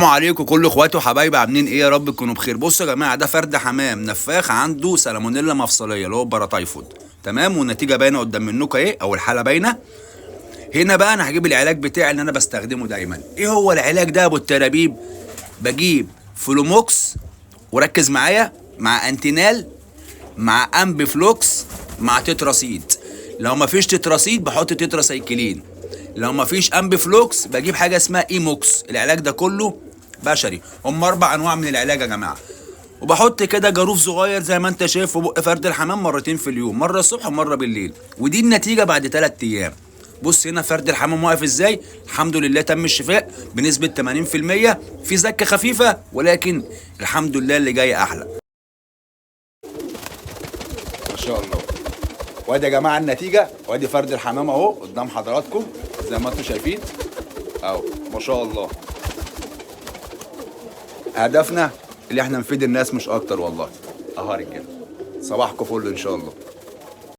السلام عليكم كل اخواتي وحبايبي، عاملين ايه؟ يا رب تكونوا بخير. بصوا يا جماعه، ده فرد حمام نفاخ عنده سالمونيلا مفصليه اللي هو باراتايفود. تمام، والنتيجه باينه قدام منكم اهي، او الحاله باينه. هنا بقى انا هجيب العلاج بتاعي اللي انا بستخدمه دايما. ايه هو العلاج ده يا ابو الترابيب؟ بجيب فلوموكس، وركز معايا، مع انتينال، مع امبي فلوكس، مع تتراسيد. لو مفيش تتراسيد بحط تتراسايكلين. لو مفيش امبي فلوكس بجيب حاجه اسمها ايموكس. العلاج ده كله بشري. هم 4 انواع من العلاج يا جماعه. وبحط كده جاروف صغير زي ما انت شايف في بق فرد الحمام مرتين في اليوم، مره الصبح ومره بالليل، ودي النتيجه بعد 3 ايام. بص هنا فرد الحمام واقف ازاي، الحمد لله تم الشفاء بنسبه 80%. في زكه خفيفه ولكن الحمد لله اللي جاي احلى. ما شاء الله. وادي يا جماعه النتيجه، وادي فرد الحمام اهو قدام حضراتكم زي ما انتم شايفين اهو. ما شاء الله. هدفنا اللي احنا نفيد الناس مش اكتر والله. اهو يا رجاله، صباحكم فل ان شاء الله.